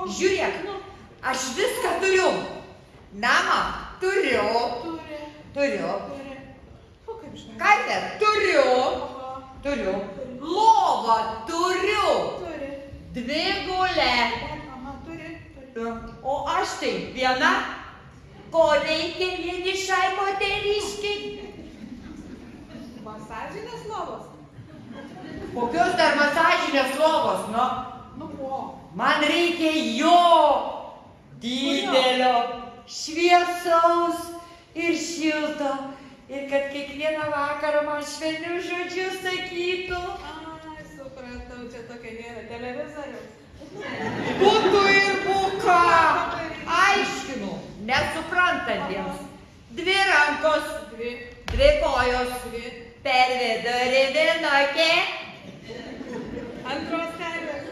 Žiūrėk, aš viską turiu. Namą turiu. Turiu. Kartę turiu. Lovą turiu. 2 gulę. O aš tai viena. Ko reikia vienišai moteriškiai? Masažinės lovos? Kokios dar masažinės lovos, nu? Nu ko? Man reikia jo didelio, šviesaus ir šilto. Ir kad kiekvieną vakarą man švelnius žodžius sakytų. Ai, supratau, čia tokia nėra televizoriaus. Būtų ir būka. Aiškinu, nesuprantantiems. 2 rankos, 2 kojos, per vidurį vienokė. Antros karvės.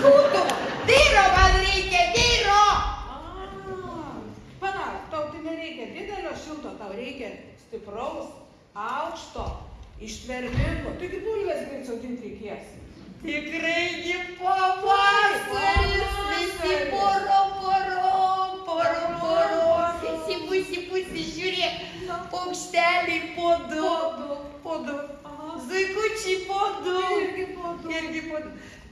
Būtų, vyro man reikia, vyro. Palauk, tau tai nereikia didelio šilto, tau reikia stipraus, aukšto, ištvermingo. Taigi bulvės greičiau auginti reikės. Tikrai pavasaris, visi porom, visi pusi, žiūrėk, paukšteliai po 2, zuikučiai po 2, irgi po 2,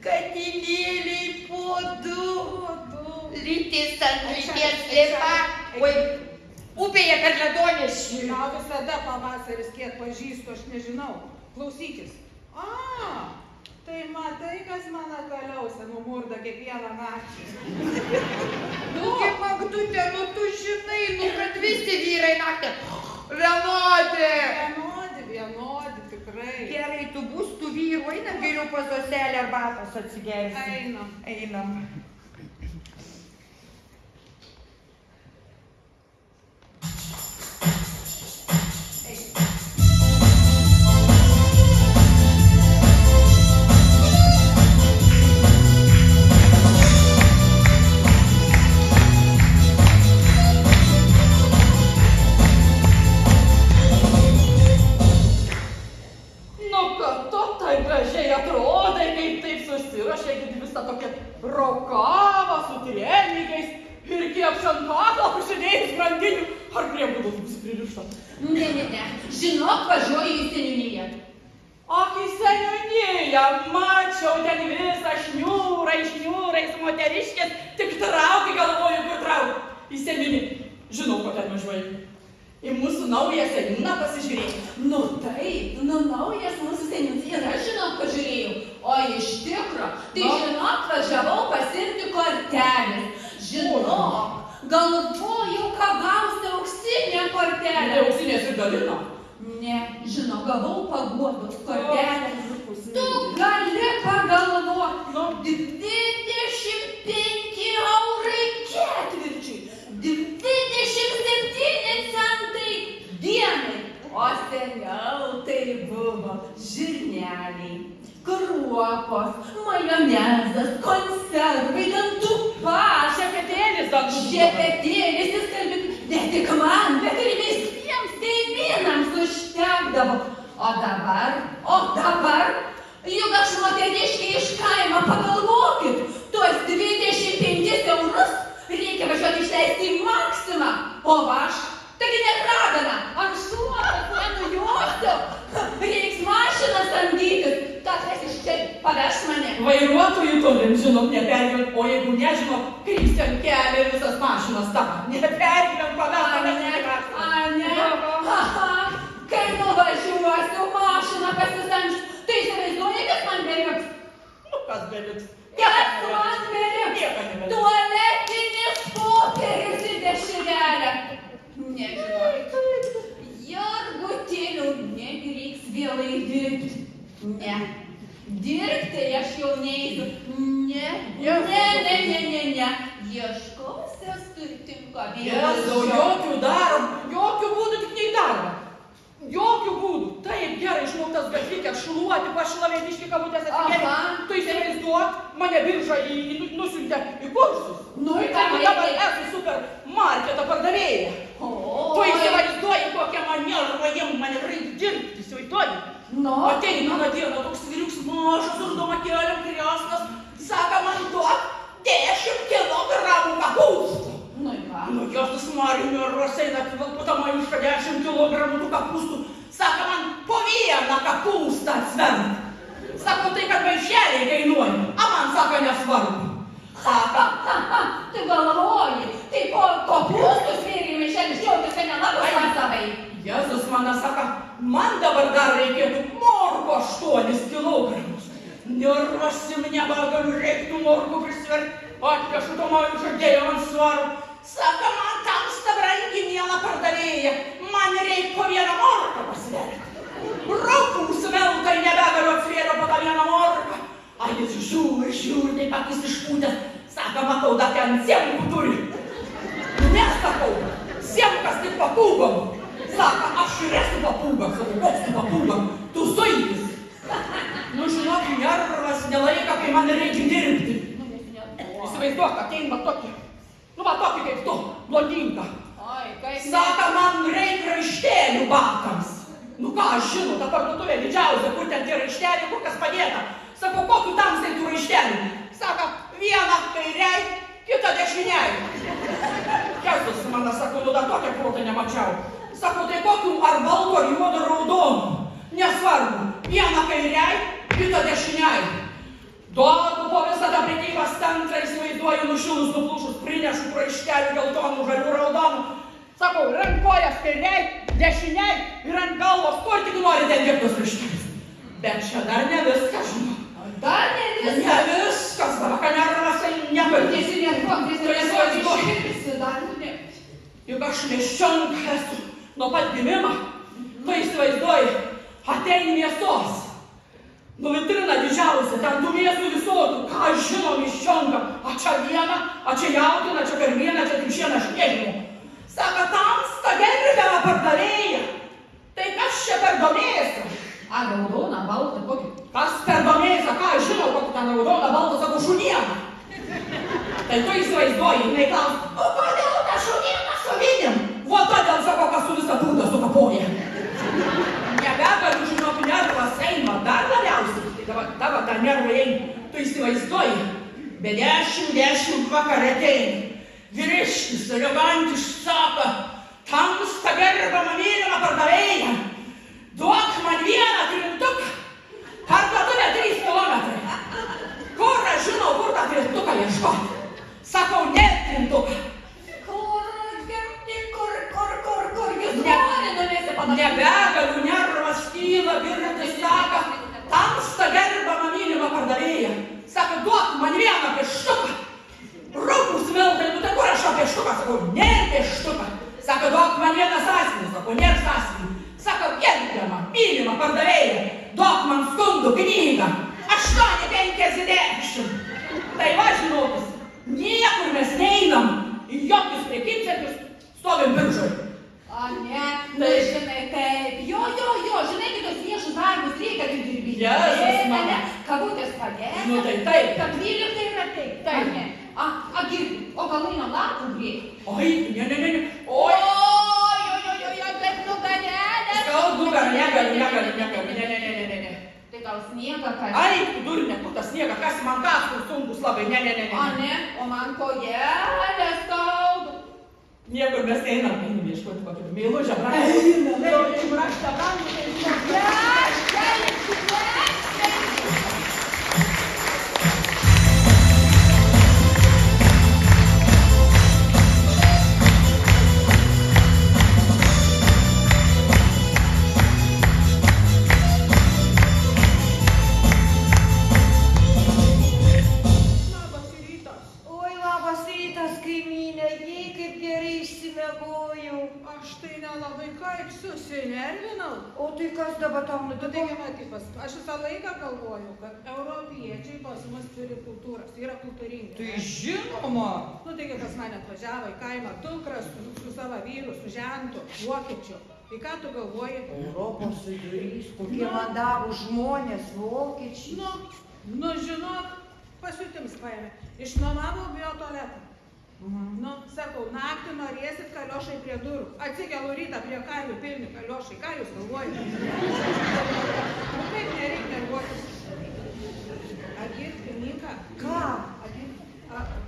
katinėliai po 2, lytis ant lyties lipa, oi, upėje per ledonešį. Gal visada pavasaris kiek pažįstu, aš nežinau. Klausykis. Tai matai, kas man akaliausia numurda kiekvieną naktį. Nugi, Magdutė, nu tu žinai, nu kad visi vyrai naktį vienodi. Vienodi, tikrai. Gerai, tu bus tų vyrų, einam geriau pas Zoselę arbatos atsigersim. Einam. Rokava su treningais ir kiek šantato užsidėjus grandinių. Ar priebūdos bus pririšta? Ne. Žinok, važiuoju į seniūniją. Ak, į seniūniją. Mačiau ten visą šniūrais moteriškės. Tik trauki, galvoju, kur trauki. Į seniūniją. Žinau, ko ten važiuoju. Į mūsų naują seniūną pasižiūrėjau. Nu taip, naujas mūsų seniūnas ir aš žinau, pažiūrėjau. O iš tikro, tai žinok, važiavau pasiimti kortelės. Žinok, galvojau, ką gausi auksinę kortelę. Ne, auksinės ir dalino? Ne, žinok, gavau paguodos kortelę. Tu gali pagalvoti, 25 eurai ketvirčiui, 27 centai dienai. O seniau tai buvo žirneliai, kruopos, majonezas, konservai, dantų pasta. Šepetėlis dantų. Šepetėlis, jis kalbėtų, ne tik man, bet ir visiems kaimynams užtekdavo. O dabar, juk aš moteriškiai iš kaimo, pagalvokit, tuos 25 eurus reikia važiuoti išleisti į Maksimą. O aš, taigi neragana, ant šuoros nenujosiu, reiks mašiną samdytis, kas iš čia paveš mane. Vairuotojų turim, žinot, nepergyvent, o jeigu nežinot, krypsiam kelią ir visas mašinas tavo. Nepergyvent, paveš mane. Ne. Kai nuvažiuosiu mašiną pasisamdžiu, tai įsivaizduoji, kas man beliks? Kas beliks? Kas man beliks? Tualetinis popierius į dešrelę. Nežinau. Jurgutėlių, negi reiks vėlai dirbti. Ne. Dirbti aš jau neįsiu. Ne. Ieškosios turtingo vyro. Jokių darbų, jokių būdų tik nei darbą. Jokių būdų. Taip gerai išmoktas galvykės šluoti, pašlavėti iš kabutės atsigėrė. Tu įsivaizduok, mane birža nusiuntė į kursus. Nu, tai dabar esu supermarketo pardavėja. Tu įsivaizduoji, kokią mane reikia dirbti, įsivaizduoji. Ateina mano diena, toks vyriuks mažas, uždoma keliam kriostas, sako man duok 10 kilogramų kapustų. Nu, ką? Nu, Jėzus Marija, Roseina, atvilkutama iš 10 kilogramų tų kapustų. Sako, man po vieną kapustą atsverk. Sako, tai kad maišeliai kainuoja. A man sako, nesvarbu. Sako, Tu galvoji, tai po kopūstus vėriai maišelis džiaugiasi, kad nelabai savai. Jėzus man sako, man dabar dar reikėtų morko 8 kilogramus. Nervasim, nebegaliu, reiktų morko prisverti. Atvešu to mojų žadėjo man svaru. Sako, man tamsta brangi miela pardavėja. Man reik po vieną morką pasverti. Raupų sveltai nebegaliu atsvėrė po tą vieną morką. A jis žiūri, taip pat jis išpūtęs. Sako, matau, da ten siemkų turi. Nesakau, siemkas tik papūgom. Sako, aš ir esu papūgas. Sako, koks tu papūgas? Tu zuikis. Nu, žinok, nervas nelaika, kai man reikia dirbti. Įsivaizduok, ateina tokį. Nu, va tokį kaip tu, blondinka. Oi, kaip... Sako, man reik raištelių batams. Nu ką, aš žinau, ta parduotuvė didžiausia, kur ten tie raišteliai, kur kas padėta. Sako, kokiu tamstai tų raištelių? Sako, vieną kairiai, kitą dešiniai. Jėzus, man sako, nu dar tokią protą nemačiau. Sako, tai kokiu ar balto, ar juodo, ar raudono. Nesvarbu, vieną kairiai, kitą dešiniai. Duodu po visą tą prekybos centrą, įsivaizduoju, nušilus, nuplušus, prinešu raištelių geltonų, žalių, raudonų. Sakau, rank kojas kairiai, dešiniai ir ant galvos, kur tik nori ten dirbtus raištelius. Bet čia dar ne viskas, žinau. Dar ne viskas? Ne viskas, dabar nervasai nepatys. Juk aš miesčionka esu nuo pat gimimo. Tu įsivaizduoji, ateini mėsos. Nu, vitrina didžiausia, ten tų mėsų visokių, ką aš žinau miščionka. A čia viena, a čia jautina, čia karviena, čia triušiena, aš nežinau. Sako, tamsta gerbiama pardavėja. Tai kas čia per domėsą? A, raudona, balta, kokį? Kas per domėsą, ką aš žinau, kokį ten raudona, balta, sako, šuniena. Tai tu įsivaizduoji, jinai klaus, o kodėl ta šuniena su vinim? Vo todėl, sako, kas su visą būdą sukapoja. Nebegaliu, žinok, nervas eina, dar labiausiai. Tavo tą nervą eina. Tu įsivaizduoji, be 10 vakare ateina. Vyriškis, elegantiškas, sako, tamsta gerbiama mylima pardavėja. Duok man vieną trintuką. Parduotuvė 3 kilometrai. Kur aš žinau, kur tą trintuką ieškoti? Sakau, ne trintuką. Kur jūs nori nuvesti panašiai? Nebegaliu, nervas kyla, virtis sako, tamsta gerbiama mylima pardavėja. Sako, duok man vieną pieštuką. Rūpus miltai, nu tai kur aš pieštuką? Sakau, nėr pieštuką. Sako, duok man vieną sąsiuvinį. Sako, nėr sąsiuvinį. Sako, gerbiama mylima pardavėja, duok man skundų knygą. 8,50. Tai va, žinokis, niekur mes neinam. Į jokius prekybcentrius stovim biržoj. A, ne, tai žinai, taip. Jo, žinai, kitos viešus darbus reikia kaip dirbyti. Jėzus, mama. Kabutės padėti. Nu tai taip. Kad 12 yra taip. Taip, ne. A, girdi, o gal einam lapų grėti? Oi, ne. Oi. Taip nugarelė. Gal nugarą, negaliu, ne. Tai gal sniegą kas? Ai, durnė, kur tas sniegą, kas man kastų sunkus labai, ne. A, ne, o man kojelė skaudu. Niekur mes einam ieškoti kokio meilužio brangų. Einam, raštą brangų. Oi, labas rytas, kaimynė, jei kaip gerai išsimegojau. Aš tai nelabai kaip susinervinau. O tai kas dabar tau Nu, nutiko? taigi, matypas, aš visą laiką galvoju, kad europiečiai pas mus turi kultūros, yra kultūringi. Tai žinoma. Nu, taigi pas mane atvažiavo į kaimą dukra su savo vyru, su žentu, vokiečiu. Tai ką tu galvoji? Europos vidurys, kokie mandavų žmonės, vokiečiai. Nu, žinok, pasiutims paėmė. Išnuomavo biotualetą. Nu, sakau, naktį norėsit kaliošai prie durų. Atsikelu rytą prie karvių pilni kaliošai. Ką jūs galvojate? Nu, kaip nereikia nervuotis? Agirk, pininką. Ką? Agirk.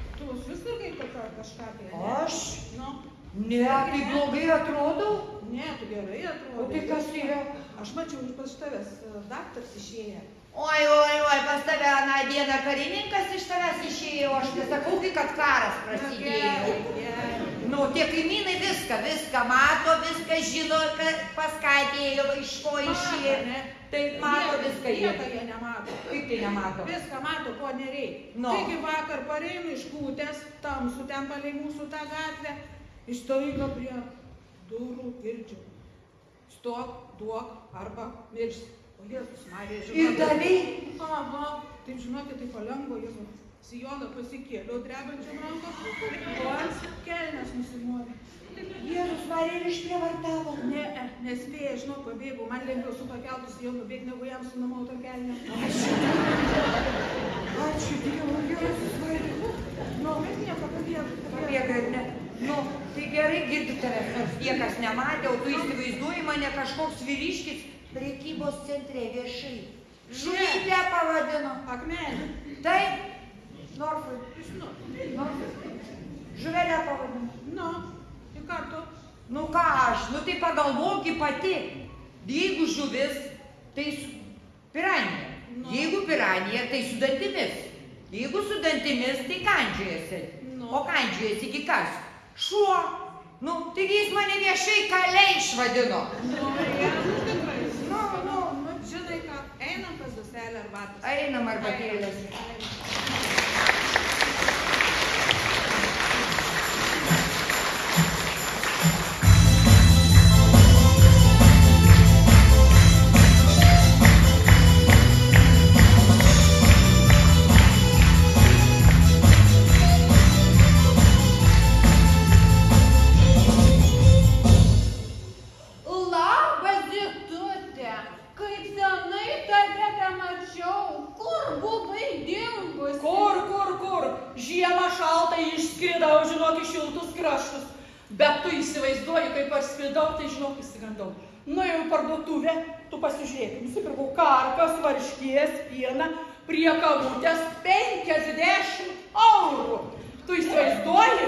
Ne, tai blogai atrodo. Ne, tu gerai O atrodo. tai kas yra? Aš mačiau pas tavęs daktaras išėję. Oi, pas tave aną dieną karininkas iš tavęs išėjo, aš nesakau, kad karas prasidėjo. Nu, tie kaimynai viską mato, viską žino, pas ką atėjo, iš ko išėjo. Taip mato viską jie. Nieko jie nemato. Kaip tai nemato? Viską mato, ko nereik. Taigi vakar pareinu iš Kūtės, tamsu ten palei mūsų tą gatvę, iš staiga prie durų girdžiu. Stok, duok arba mirsi. O Jėzus Marija, žinokit. Ir davei? Aha, taip žinokit, tai palengvo, Jėzus. Sijoną pasikėliau drebančiam rankom, o ant kelnes nusimovė. Jėzus Marija ir išprievartavo. Ne, nespėja, žinok, pabėgau. Man lengviau su pakeltu sijonu bėgti, negu jam su namauto kelne. Ačiū Dievui, Jėzus Marija. Nu, mes nieko pabėgau. Pabėga ir ne. Nu, tai gerai girdi tavęs, nors niekas nematė, o tu įsivaizduoji mane kažkoks vyriškis prekybos centre viešai. Žuvytę pavadino. Akmenį. Taip, Norfui. Žuvelę pavadino. Nu, tai ką tu? Nu ką aš, nu tai pagalvoki pati. Jeigu žuvis, tai piranija. Jeigu piranija, tai su dantimis. Jeigu su dantimis, tai kandžiojasi. O kandžiojasi iki kas? Šuo. Nu, taigi jis mane viešai kalei išvadino. Nu, tikrai. Nu, žinai ką, einam pas duselę arbatas. Einam arbatėlės. Bet tu įsivaizduoji, kaip aš skridau, tai žinok, įsigandau. Nuėjau į parduotuvę, tu pasižiūrėk, nusipirkau karkas, varškės, pieną, prie kavutės 50 eurų. Tu įsivaizduoji?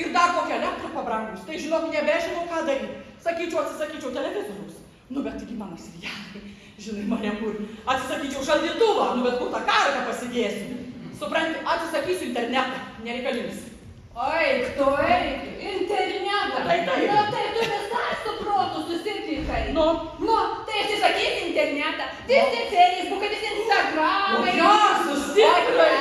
Ir dar kokia elektra pabrangus, tai žinok, nebežinau, ką daryti. Sakyčiau, atsisakyčiau televizoriaus. Nu, bet taigi mano serialai, žinai, mane kur. Atsisakyčiau šaldytuvą, nu, bet kur tą karką pasidėsiu. Supranti, atsisakysiu internetą, nereikalingas. Eik tu, internetą. Tai. Nu, tai tu visai su protu susipykai. Nu, tai atsisakysi internetą. Visi Facebookai, visi Instagramai. Tikrai.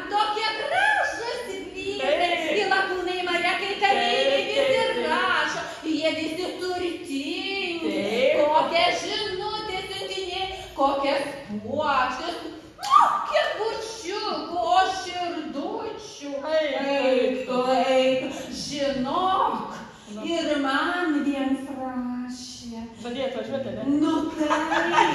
Tokie gražus vyrai. Į lakūnai Marekai kareiviai visi rašo. Jie visi turtingi. Kokias žinutės siuntinė, kokias puokštės. Kiek bučiukų, o širdučių. Eik tu, žinok. Ir man viens rašė. Žadėjai atvažiuoti, ne? Nu taip,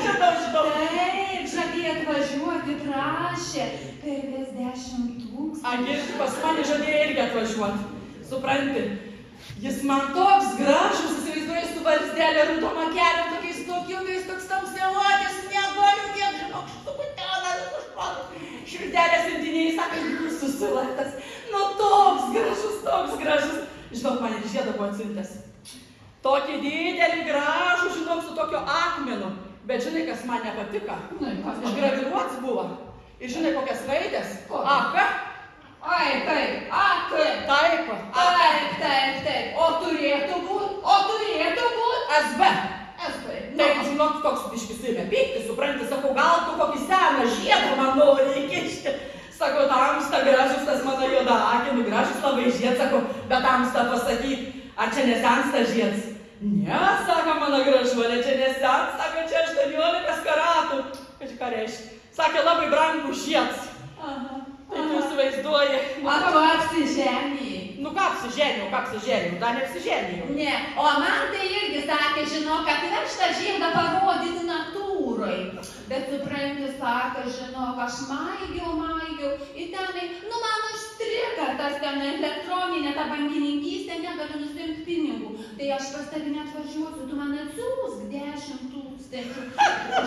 Žinau. taip, žadėjai atvažiuoti, prašė. Per 50 000. Agi, pas mane žadėjai irgi atvažiuoti. Supranti, jis man toks gražus, įsivaizduoji su varzdelė, rudoma keliu, tokiais tokiukais, toks tamsiaodis, negaliu, kiek žinok, štukutėnas, širdelės intiniai, sako, jūs susilatas. Nu, toks gražus. Žinok, man ir žiedą buvo atsintęs. Tokį didelį gražų, žinok, su tokio akmenu. Bet žinai, kas man nepatiko? Išgraviruots buvo. Ir žinai, kokias raidės? AK. Taip. Taip. O turėtų būt. SB. Tai, žinok, toks biškis ėmė pykti, supranti, sakau, gal tu kokį seną žiedą man nori įkišti. Sako, tamsta gražus tas mano juoda akį, gražus labai žied, sako, bet tamsta pasakyk, ar čia nesensta žieds? Ne, sako mano gražuolė, čia nesens, sako, čia 18 karatų. Ką reiškia? Sakė, labai brangų žieds. Tai tu įsivaizduoji. O tu apsižemėjai. Nu ką apsižemėjau, dar neapsižemėjau. Ne, o man tai irgi sakė, žinok, kad aš tą žiedą parodyti natūrai. Bet supranti, sako, žinok, aš maigiau, ir tenai, nu man užstriga tas ten elektroninė, ta bankininkystė, negaliu nusimti pinigų. Tai aš pas tavi neatvažiuosiu, tu man atsiūsk 10 000.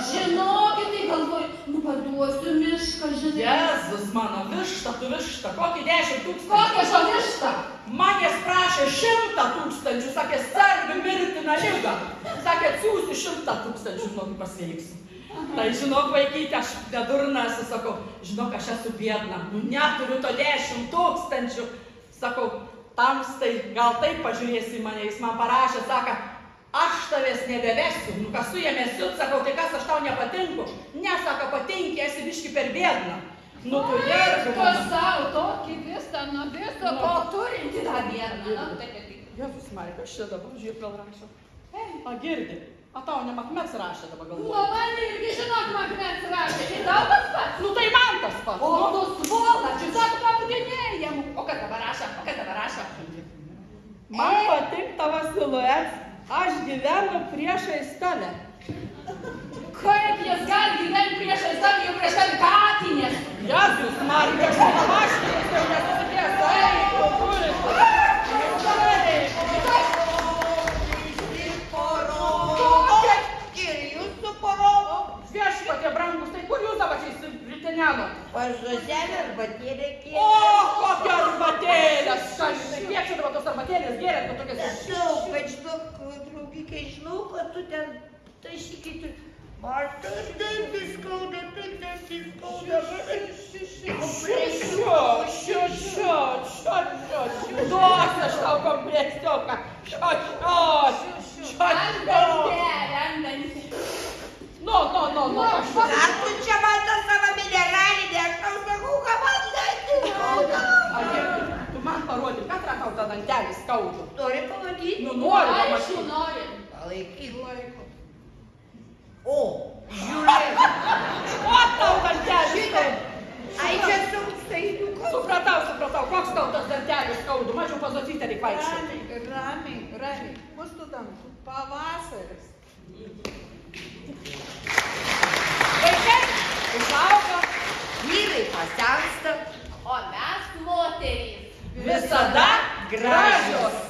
Žinokit, tai galvoju, nu paduosiu mišką, žinai. Jėzus mano, višta, tu višta, kokį 10 000. Kokia šio višta? Manęs prašė 100 000, sakė, sergu mirtiną ligą. Sakė, atsiųsiu 100 000, žinok, pasveiksiu. Tai žinok, vaikyti, aš bedurna esu, sakau, žinok, aš esu biedna, neturiu to 10 000. Sakau, tamstai, gal taip pažiūrėsi mane, jis man parašė, sako, aš tavęs nebevesiu, nu kas suėmėsiu, sakau, tai kas aš tau nepatinku? Ne, sako, patinki, esi biški per biedną. Nu, tu irgi. Tu savo tokį visą, nuo viso, ko turinti tą biedną. Jėzus Marija, aš čia dabar žiūrėk vėl rašau. A, girdi, a tau ne Makmets rašė dabar galvoju. Nu, man irgi žinok, Makmets rašė, tai tau tas pats. Nu, tai man tas pats. O, tu svola, čia sako, pavadinėjam. O kas dabar rašo, Man patink tavo siluetas. Aš gyvenu priešais tave. Kaip jis gali gyventi priešais tave, jau prieš tave katinės? Jėzus Marija, aš pamaškinęs jau nesusikės. Eik, Ir jūsų poro. Viešpatie brangus, tai kur jūs dabar čia įsibritineno? Pas Žozelę arbatėlę kėlė. O, kokia arbatėlė! Kiek čia dabar tos arbatėlės gėrėt, kad tokias... Daug, bet žinok, draugikai, žinau, kad tu ten tašykit. Man tas dantis skauda, taip dantis skauda. Duos aš tau kompleksiuką. Aš dantelę, antantį. Nu. Ar tu čia man tą savo mineralinę, aš tau sakau, ką man dantis skauda. Tu man parodyk, kad tau tą dantelį skauda. Nori pamatyti? Nu, noriu Aišku, pamatyti. nori. Palaikyk laiko. O, žiūrėk. O, tau dantelį skauda. Ai, čia sausainiukas. Supratau, koks tau tas dantelis skaudu, mažiau pazotytę reik vaikščioti. Ramiai, mūsų studentų pavasaris. Vaikai, užaugo, Vyrai pasensta. O mes moterys. visada gražios.